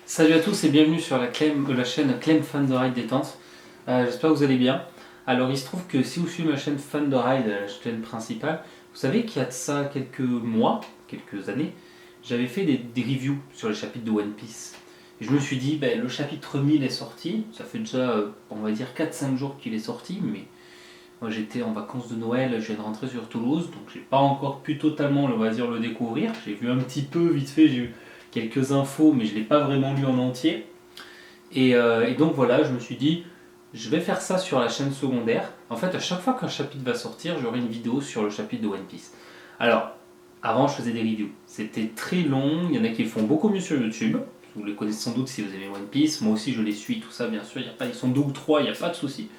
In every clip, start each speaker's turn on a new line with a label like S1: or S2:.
S1: Salut à tous et bienvenue sur la chaîne Clem Fan de Ride Détente. J'espère que vous allez bien. Alors il se trouve que si vous suivez ma chaîne Fan de Ride, la chaîne principale, vous savez qu'il y a de ça quelques mois, quelques années, j'avais fait des reviews sur les chapitres de One Piece. Et je me suis dit, le chapitre 1000 est sorti, ça fait déjà on va dire 4-5 jours qu'il est sorti, mais moi j'étais en vacances de Noël, je viens de rentrer sur Toulouse, donc j'ai pas encore pu totalement on va dire, le découvrir. J'ai vu un petit peu vite fait, j'ai eu quelques infos, mais je ne l'ai pas vraiment lu en entier. Et donc voilà, je me suis dit, je vais faire ça sur la chaîne secondaire. En fait, à chaque fois qu'un chapitre va sortir, j'aurai une vidéo sur le chapitre de One Piece. Alors, avant, je faisais des reviews. C'était très long, il y en a qui le font beaucoup mieux sur YouTube. Vous les connaissez sans doute si vous aimez One Piece. Moi aussi, je les suis, tout ça, bien sûr. Ils sont 2 ou 3, il n'y a pas de souci.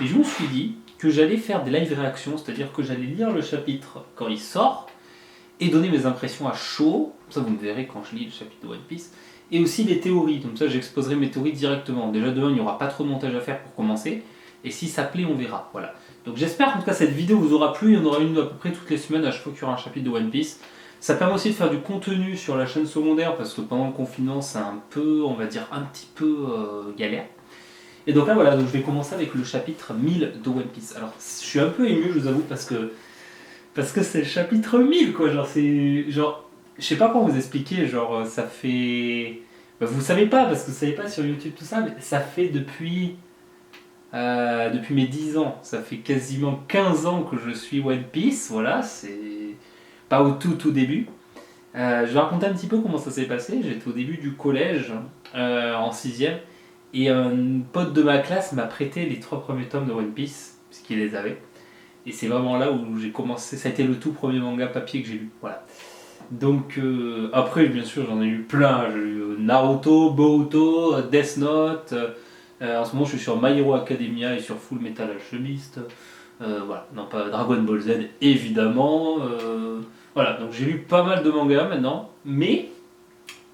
S1: Et je me suis dit que j'allais faire des live réactions, c'est-à-dire que j'allais lire le chapitre quand il sort et donner mes impressions à chaud. Ça, vous me verrez quand je lis le chapitre de One Piece. Et aussi des théories, comme ça j'exposerai mes théories directement. Déjà de 1, il n'y aura pas trop de montage à faire pour commencer, et si ça plaît, on verra. Voilà. Donc j'espère en tout cas cette vidéo vous aura plu, il y en aura une à peu près toutes les semaines à chaque fois qu'il y aura un chapitre de One Piece. Ça permet aussi de faire du contenu sur la chaîne secondaire, parce que pendant le confinement c'est un peu, on va dire, un petit peu galère. Et donc là voilà, donc je vais commencer avec le chapitre 1000 de One Piece. Alors je suis un peu ému, je vous avoue, parce que c'est le chapitre 1000 quoi, genre c'est... Genre, je sais pas comment vous expliquer, genre ça fait... vous savez pas, parce que vous savez pas sur YouTube tout ça, mais ça fait depuis mes 10 ans, ça fait quasiment 15 ans que je suis One Piece, voilà, c'est pas au tout début. Je vais raconter un petit peu comment ça s'est passé, j'étais au début du collège, en 6ème, et un pote de ma classe m'a prêté les 3 premiers tomes de One Piece, puisqu'il les avait. Et c'est vraiment là où j'ai commencé, ça a été le tout premier manga papier que j'ai lu. Voilà. Donc après, bien sûr, j'en ai eu plein. J'ai eu Naruto, Boruto, Death Note. En ce moment, je suis sur My Hero Academia et sur Full Metal Alchemist. Voilà, non pas Dragon Ball Z, évidemment. Voilà, donc j'ai lu pas mal de mangas maintenant, mais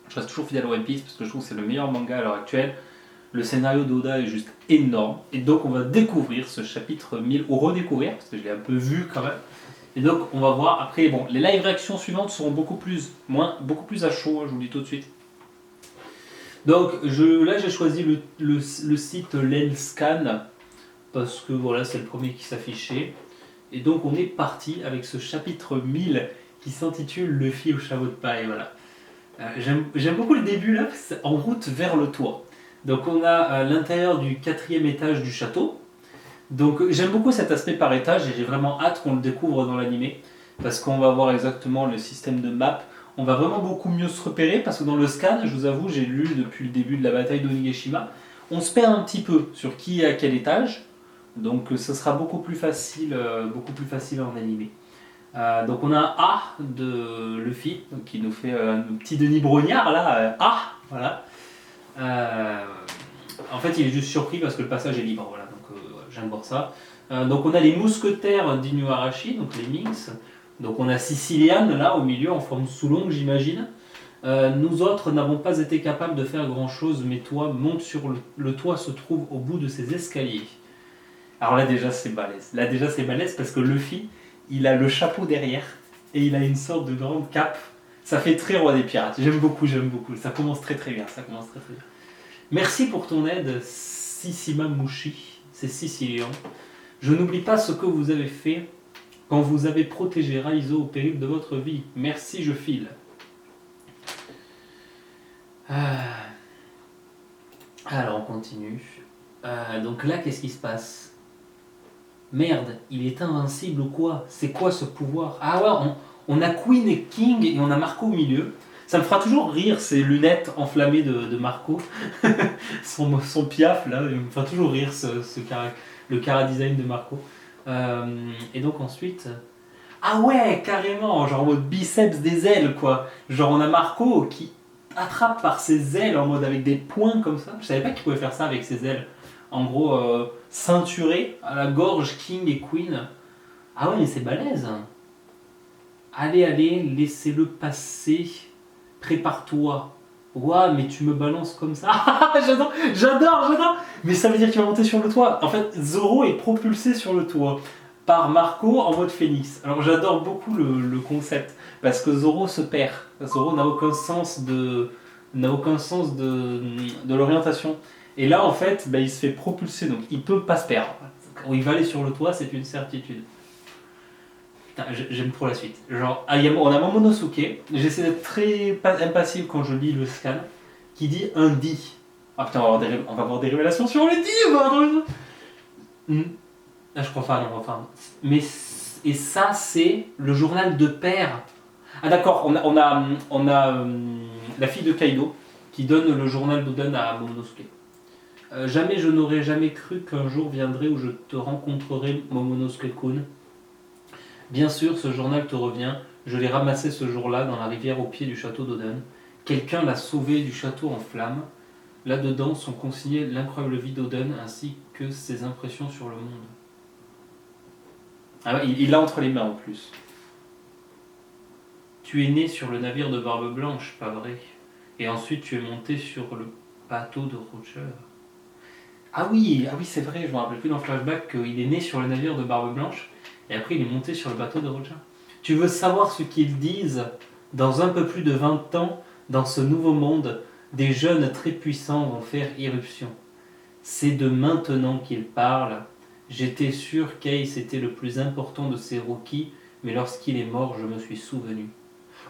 S1: je reste toujours fidèle à One Piece parce que je trouve que c'est le meilleur manga à l'heure actuelle. Le scénario d'Oda est juste énorme. Et donc on va découvrir ce chapitre 1000, ou redécouvrir, parce que je l'ai un peu vu quand même. Et donc on va voir, après bon, les live réactions suivantes seront beaucoup plus à chaud, je vous le dis tout de suite. Donc là j'ai choisi le site Lenscan, parce que voilà c'est le premier qui s'affichait. Et donc on est parti avec ce chapitre 1000 qui s'intitule Luffy au chameau de paille, voilà. J'aime beaucoup le début là, c'est en route vers le toit. Donc on a l'intérieur du 4e étage du château. Donc j'aime beaucoup cet aspect par étage et j'ai vraiment hâte qu'on le découvre dans l'animé. Parce qu'on va voir exactement le système de map. On va vraiment beaucoup mieux se repérer parce que dans le scan, je vous avoue, j'ai lu depuis le début de la bataille d'Onigashima. On se perd un petit peu sur qui est à quel étage. Donc ce sera beaucoup plus facile en animé. Donc on a un A de Luffy qui nous fait un petit Denis Brognard là, A, voilà. En fait, il est juste surpris parce que le passage est libre, voilà. Donc j'aime voir ça. Donc on a les mousquetaires d'Inuarashi, donc les Minx. Donc on a Sicilian là au milieu en forme sous-longue, j'imagine. Nous autres n'avons pas été capables de faire grand chose, mais toi monte sur le toit se trouve au bout de ces escaliers. Alors là déjà c'est balèze. Là déjà c'est balèze parce que Luffy, il a le chapeau derrière et il a une sorte de grande cape. Ça fait très roi des pirates. J'aime beaucoup. Ça commence très bien. Merci pour ton aide, Sissima Mushi. C'est Sicilien. Je n'oublie pas ce que vous avez fait quand vous avez protégé Raizo au péril de votre vie. Merci, je file. Alors on continue. Donc là, qu'est-ce qui se passe? Merde, il est invincible ou quoi? C'est quoi ce pouvoir? Ah ouais, on a Queen et King et on a Marco au milieu. Ça me fera toujours rire ces lunettes enflammées de Marco. son piaf là, il me fera toujours rire le chara-design de Marco. Et donc ensuite... Ah ouais, carrément, genre en mode biceps des ailes quoi. Genre on a Marco qui attrape par ses ailes en mode avec des points comme ça. Je savais pas qu'il pouvait faire ça avec ses ailes. En gros, ceinturé à la gorge King et Queen. Ah ouais, mais c'est balèze. Allez, laissez-le passer. Prépare-toi. Ouah, mais tu me balances comme ça. J'adore. Mais ça veut dire qu'il va monter sur le toit. En fait, Zoro est propulsé sur le toit par Marco en mode phénix. Alors j'adore beaucoup le concept. Parce que Zoro se perd. Zoro n'a aucun sens n'a aucun sens de l'orientation. Et là, en fait, il se fait propulser, donc il peut pas se perdre. Quand il va aller sur le toit, c'est une certitude. Putain, j'aime trop la suite. Genre, on a Momonosuke, j'essaie d'être très impassible quand je lis le scan, qui dit un dit. Ah putain, on va avoir des révélations sur les dits, bordel. Ah, je crois pas, non, enfin. Mais, et ça, c'est le journal de père. Ah d'accord, on a la fille de Kaido qui donne le journal d'Oden à Momonosuke. Jamais je n'aurais jamais cru qu'un jour viendrait où je te rencontrerai, Momonosuke-kun. Bien sûr, ce journal te revient. Je l'ai ramassé ce jour-là dans la rivière au pied du château d'Oden. Quelqu'un l'a sauvé du château en flammes. Là-dedans sont consignées l'incroyable vie d'Oden ainsi que ses impressions sur le monde. Ah ouais, il l'a entre les mains en plus. Tu es né sur le navire de Barbe Blanche, pas vrai? Et ensuite tu es monté sur le bateau de Roger. Ah oui, c'est vrai, je me rappelle plus dans le flashback qu'il est né sur le navire de Barbe Blanche et après il est monté sur le bateau de Roger. Tu veux savoir ce qu'ils disent? Dans un peu plus de 20 ans, dans ce nouveau monde, des jeunes très puissants vont faire irruption. C'est de maintenant qu'ils parlent. J'étais sûr qu'Ace était le plus important de ces rookies, mais lorsqu'il est mort, je me suis souvenu.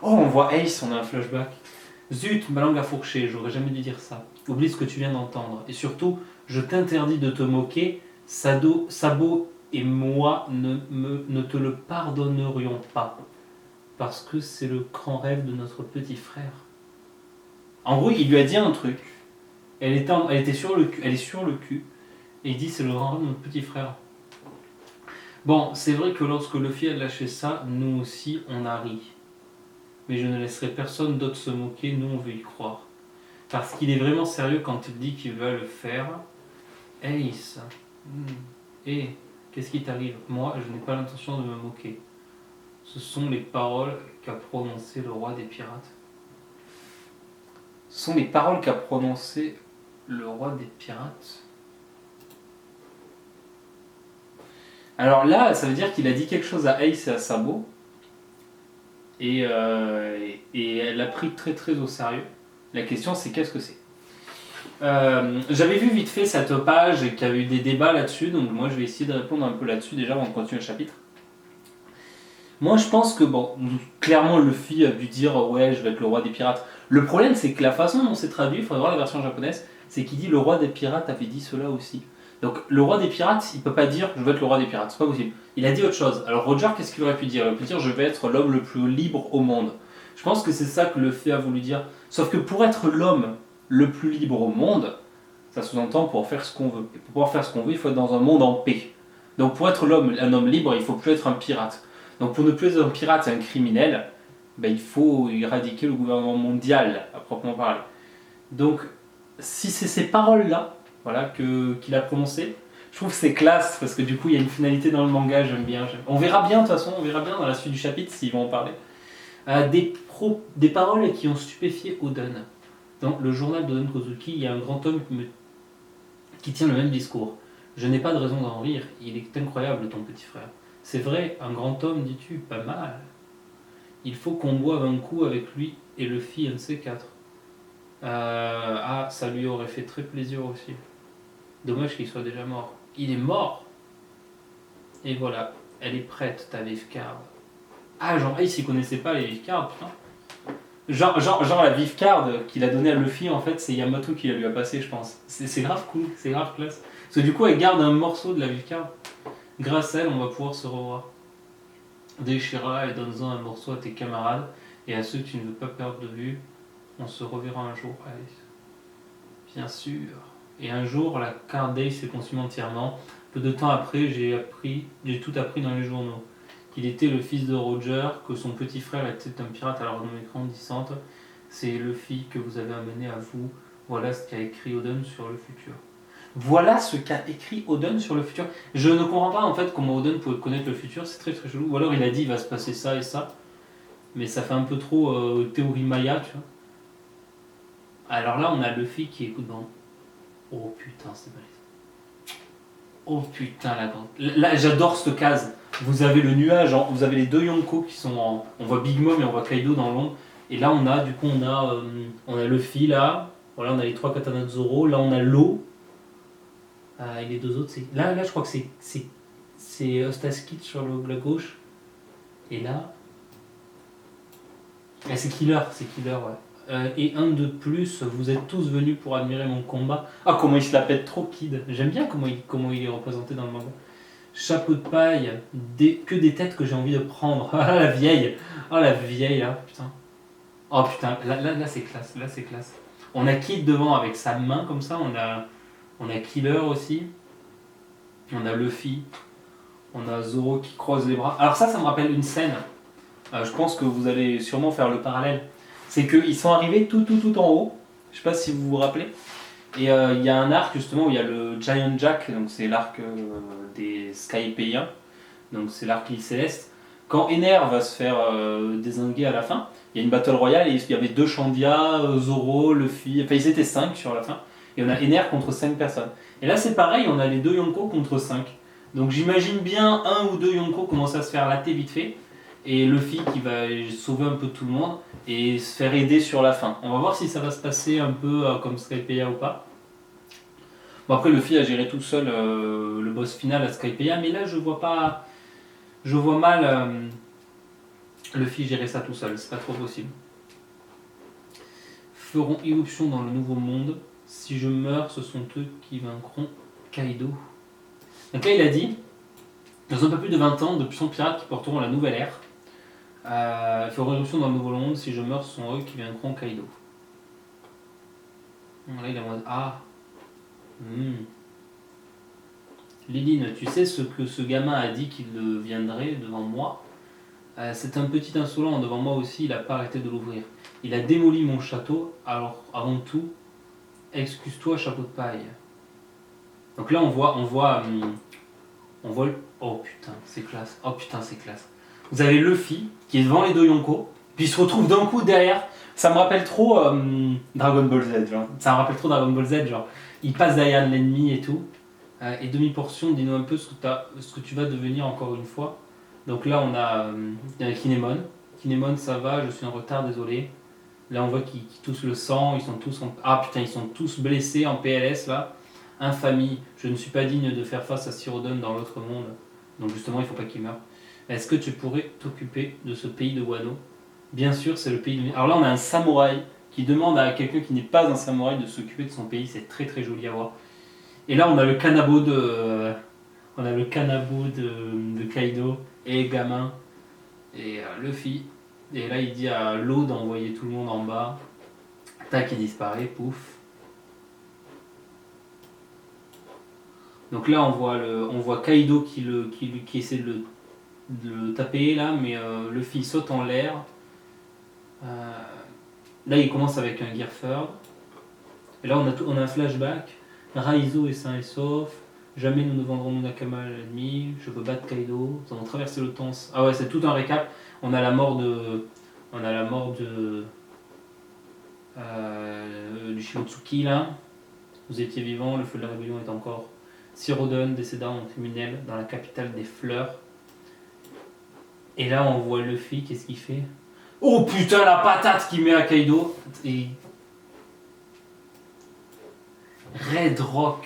S1: Oh, on voit Ace, on a un flashback. Zut, ma langue a fourché, j'aurais jamais dû dire ça. Oublie ce que tu viens d'entendre. Et surtout, je t'interdis de te moquer. Sabo et moi ne te le pardonnerions pas. Parce que c'est le grand rêve de notre petit frère. En gros, il lui a dit un truc. Elle était sur le cul, elle est sur le cul. Et il dit c'est le grand rêve de notre petit frère. Bon, c'est vrai que lorsque Luffy a lâché ça, nous aussi on a ri. Mais je ne laisserai personne d'autre se moquer, nous on veut y croire. Parce qu'il est vraiment sérieux quand il dit qu'il va le faire. Ace, qu'est-ce qui t'arrive? Moi, je n'ai pas l'intention de me moquer. Ce sont les paroles qu'a prononcées le roi des pirates. Ce sont les paroles qu'a prononcées le roi des pirates. Alors là, ça veut dire qu'il a dit quelque chose à Ace et à Sabo. Et elle l'a pris très très au sérieux. La question c'est qu'est-ce que c'est? J'avais vu vite fait cette page et qu'il y avait eu des débats là-dessus, donc moi je vais essayer de répondre un peu là-dessus déjà avant de continuer le chapitre. Moi je pense que clairement Luffy a dû dire ouais je vais être le roi des pirates. Le problème c'est que la façon dont c'est traduit, il faudrait voir la version japonaise, c'est qu'il dit le roi des pirates avait dit cela aussi. Donc le roi des pirates, il peut pas dire je vais être le roi des pirates, c'est pas possible. Il a dit autre chose. Alors Roger, qu'est-ce qu'il aurait pu dire? Il aurait pu dire je vais être l'homme le plus libre au monde. Je pense que c'est ça que Luffy a voulu dire. Sauf que pour être l'homme le plus libre au monde, ça sous-entend pour faire ce qu'on veut. Et pour pouvoir faire ce qu'on veut, il faut être dans un monde en paix. Donc pour être un homme libre, il faut plus être un pirate. Donc pour ne plus être un pirate et un criminel, il faut éradiquer le gouvernement mondial, à proprement parler. Donc si c'est ces paroles-là qu'il a prononcées, je trouve que c'est classe, parce que du coup il y a une finalité dans le manga, j'aime bien. On verra bien de toute façon, on verra bien dans la suite du chapitre s'ils vont en parler. Des paroles qui ont stupéfié Oden. Dans le journal d'Oden Kozuki, il y a un grand homme qui tient le même discours. Je n'ai pas de raison d'en rire, il est incroyable ton petit frère. C'est vrai, un grand homme, dis-tu, pas mal. Il faut qu'on boive un coup avec lui et Luffy, un de ces quatre. Ça lui aurait fait très plaisir aussi. Dommage qu'il soit déjà mort. Il est mort. Et voilà, elle est prête, ta vive card. Ah, genre, Ace, il connaissait pas les vive cards, putain. Genre la vive card qu'il a donnée à Luffy, en fait, c'est Yamato qui la lui a passé, je pense. C'est grave cool, c'est grave classe. Parce que du coup, elle garde un morceau de la vive card. Grâce à elle, on va pouvoir se revoir. Déchira et donne-en un morceau à tes camarades et à ceux que tu ne veux pas perdre de vue. On se reverra un jour, Ace. Bien sûr. Et un jour, la carte d'Ace s'est consumée entièrement. Peu de temps après, j'ai tout appris dans les journaux. Qu'il était le fils de Roger, que son petit frère était un pirate à la renommée grandissante. C'est Luffy que vous avez amené à vous. Voilà ce qu'a écrit Oden sur le futur. Voilà ce qu'a écrit Oden sur le futur. Je ne comprends pas en fait comment Oden pouvait connaître le futur, c'est très très chelou. Ou alors il a dit il va se passer ça et ça. Mais ça fait un peu trop théorie Maya, tu vois. Alors là on a Luffy qui écoute dans... Oh putain c'est balèze. Oh putain la grande... Là j'adore cette case. Vous avez le nuage, vous avez les deux Yonko qui sont en... On voit Big Mom et on voit Kaido dans l'ombre. Et là, on a Luffy là. Voilà, on a les 3 katanas de Zoro. Là, on a l'eau. Et les 2 autres, c'est. Là, je crois que c'est Eustace Kid sur la gauche. Et là. C'est Killer, ouais. Et un de plus, vous êtes tous venus pour admirer mon combat. Ah, comment il se la pète trop, Kid. J'aime bien comment il est représenté dans le manga. Chapeau de paille, que des têtes que j'ai envie de prendre. Ah, la vieille. Ah, la vieille, là, putain. Oh putain, là c'est classe, là c'est classe. On a Kid devant avec sa main comme ça, on a Killer aussi, on a Luffy, on a Zoro qui croise les bras. Alors ça me rappelle une scène, je pense que vous allez sûrement faire le parallèle. C'est qu'ils sont arrivés tout en haut, je sais pas si vous vous rappelez, et il y a un arc justement où il y a le Giant Jack, donc c'est l'arc des Skypéiens, donc c'est l'arc île céleste. Quand Ener va se faire dézinguer à la fin, il y a une battle royale et il y avait 2 Chandia, Zoro, Luffy, enfin ils étaient 5 sur la fin, et on a Ener contre 5 personnes. Et là c'est pareil, on a les 2 Yonko contre 5. Donc j'imagine bien un ou 2 Yonko commencer à se faire latter vite fait, et Luffy qui va sauver un peu tout le monde et se faire aider sur la fin. On va voir si ça va se passer un peu comme Skypiea ou pas. Bon après Luffy a géré tout seul le boss final à Skypiea, mais là je vois mal Luffy gérer ça tout seul, c'est pas trop possible. Feront irruption dans le nouveau monde. Si je meurs, ce sont eux qui vaincront Kaido. Donc là il a dit, dans un peu plus de 20 ans, de puissants pirates qui porteront la nouvelle ère. Feront irruption dans le nouveau monde. Si je meurs, ce sont eux qui vaincront Kaido. Là il est en mode ah. Liline, tu sais ce que ce gamin a dit qu'il viendrait devant moi? C'est un petit insolent devant moi aussi, il n'a pas arrêté de l'ouvrir. Il a démoli mon château, alors avant tout, excuse-toi, chapeau de paille. Donc là on voit oh putain, c'est classe. Oh putain, c'est classe. Vous avez Luffy qui est devant les 2 Yonko, puis il se retrouve d'un coup derrière. Ça me rappelle trop Dragon Ball Z, genre. Ça me rappelle trop Dragon Ball Z, genre. Il passe derrière l'ennemi et tout. Et demi-portion, dis-nous un peu ce que tu vas devenir encore une fois. Donc là on a Kinemon. Kinemon, ça va, je suis en retard, désolé. Là on voit qu'ils toussent le sang, ils sont tous blessés en PLS là. Infamie, je ne suis pas digne de faire face à Sirodon dans l'autre monde. Donc justement il ne faut pas qu'il meure. Est-ce que tu pourrais t'occuper de ce pays de Wano? Bien sûr, c'est le pays de... Alors là on a un samouraï qui demande à quelqu'un qui n'est pas un samouraï de s'occuper de son pays, c'est très très joli à voir. Et là on a le kanabo de Kaido et Gamin et Luffy. Et là il dit à l'eau d'envoyer tout le monde en bas. Tac, il disparaît, pouf. Donc là on voit Kaido qui essaie de le taper là, mais Luffy saute en l'air. Là il commence avec un Gear Third. Et là on a un flashback. Raizo est sain et sauf. Jamais nous ne vendrons nos Nakama à l'ennemi. Je veux battre Kaido. Nous avons traversé le temps. Ah ouais, c'est tout un récap. On a la mort du Shimotsuki là. Vous étiez vivant, le feu de la rébellion est encore. Sirodon décéda en criminel dans la capitale des fleurs. Et là on voit Luffy, qu'est-ce qu'il fait? Oh putain, la patate qu'il met à Kaido. Et Red Rock.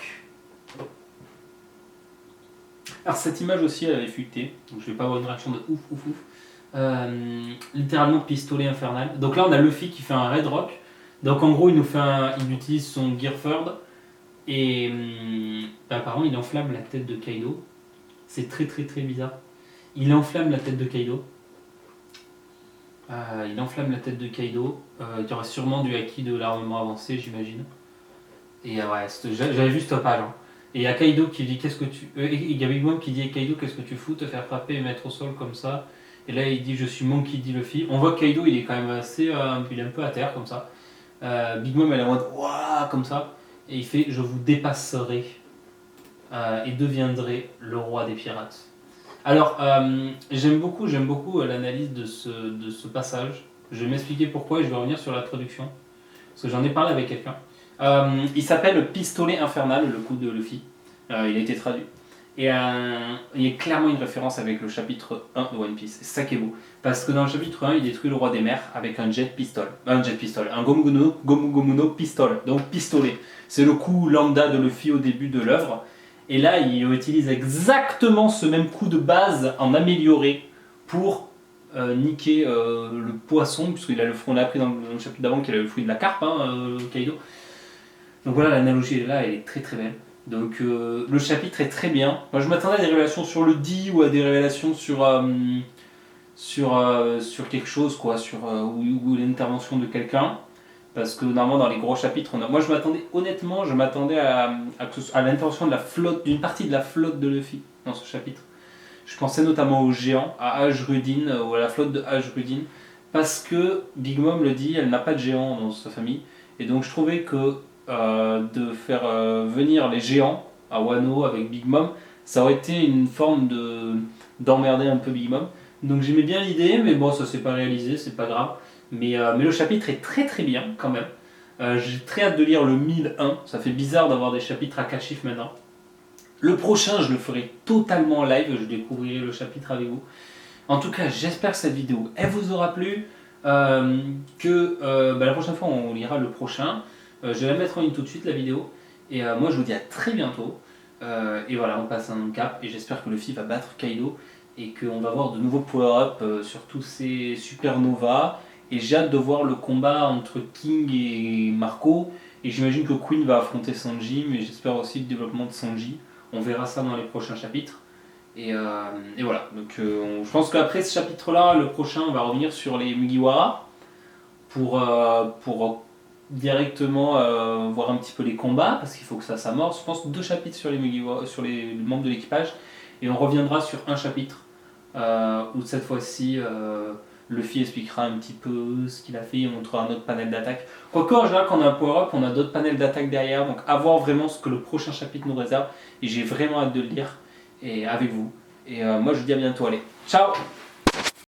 S1: Alors cette image aussi elle avait fuité, donc je vais pas avoir une réaction de ouf. Littéralement pistolet infernal. Donc là on a Luffy qui fait un Red Rock. Donc en gros il utilise son Gear Third et apparemment il enflamme la tête de Kaido. C'est très très très bizarre. Il enflamme la tête de Kaido. Il y aura sûrement du haki de l'armement avancé, j'imagine. Et ouais, j'avais vu cette page. Hein. Et il y a Kaido qui dit qu'est-ce que tu. Il y a Big Mom qui dit Kaido, qu'est-ce que tu fous, te faire frapper et mettre au sol comme ça. Et là il dit je suis Monkey D. Luffy. On voit que Kaido il est quand même assez. Il est un peu à terre comme ça. Big Mom elle est en mode waouh comme ça. Et il fait je vous dépasserai et deviendrai le roi des pirates. Alors j'aime beaucoup l'analyse de ce passage. Je vais m'expliquer pourquoi et je vais revenir sur la traduction. Parce que j'en ai parlé avec quelqu'un. Il s'appelle Pistolet Infernal, le coup de Luffy. Il a été traduit. Et il y a clairement une référence avec le chapitre 1 de One Piece. C'est ça qui est beau. Parce que dans le chapitre 1, il détruit le roi des mers avec un jet pistol. Un Gomu Gomu no pistol. Donc pistolet. C'est le coup lambda de Luffy au début de l'œuvre. Et là, il utilise exactement ce même coup de base en amélioré pour niquer le poisson, puisqu'il a on a appris dans le chapitre d'avant qu'il a le fruit de la carpe, Kaido. Donc voilà, l'analogie est là, elle est très très belle. Donc le chapitre est très bien. Moi je m'attendais à des révélations sur le D ou à des révélations sur quelque chose, quoi, ou l'intervention de quelqu'un. Parce que normalement dans les gros chapitres, moi je m'attendais, honnêtement, à l'intervention de la flotte, d'une partie de la flotte de Luffy dans ce chapitre. Je pensais notamment aux géants, à Ajrudin, ou à la flotte de Ajrudin, parce que Big Mom le dit, elle n'a pas de géants dans sa famille. Et donc je trouvais que de faire venir les géants à Wano avec Big Mom, ça aurait été une forme d'emmerder un peu Big Mom. Donc j'aimais bien l'idée, mais bon, ça s'est pas réalisé, c'est pas grave. Mais le chapitre est très très bien quand même. J'ai très hâte de lire le 1001, ça fait bizarre d'avoir des chapitres à Kashif maintenant. Le prochain, je le ferai totalement en live, je découvrirai le chapitre avec vous. En tout cas, j'espère que cette vidéo, elle vous aura plu. La prochaine fois, on lira le prochain. Je vais la mettre en ligne tout de suite, la vidéo. Et moi, je vous dis à très bientôt. Et voilà, on passe un cap. Et j'espère que Luffy va battre Kaido. Et qu'on va voir de nouveaux power-up sur tous ces supernovas. Et j'ai hâte de voir le combat entre King et Marco. Et j'imagine que Queen va affronter Sanji. Mais j'espère aussi le développement de Sanji. On verra ça dans les prochains chapitres. Et voilà, donc je pense qu'après ce chapitre-là, le prochain, on va revenir sur les Mugiwara pour directement voir un petit peu les combats, parce qu'il faut que ça s'amorce. Je pense 2 chapitres sur les Mugiwara, sur les membres de l'équipage, et on reviendra sur un chapitre où cette fois-ci Luffy expliquera un petit peu ce qu'il a fait, il montrera un autre panel d'attaque. Quoique en général, quand on a un power-up, on a d'autres panels d'attaque derrière, donc à voir vraiment ce que le prochain chapitre nous réserve, et j'ai vraiment hâte de le lire et avec vous. Et moi je vous dis à bientôt, allez, ciao!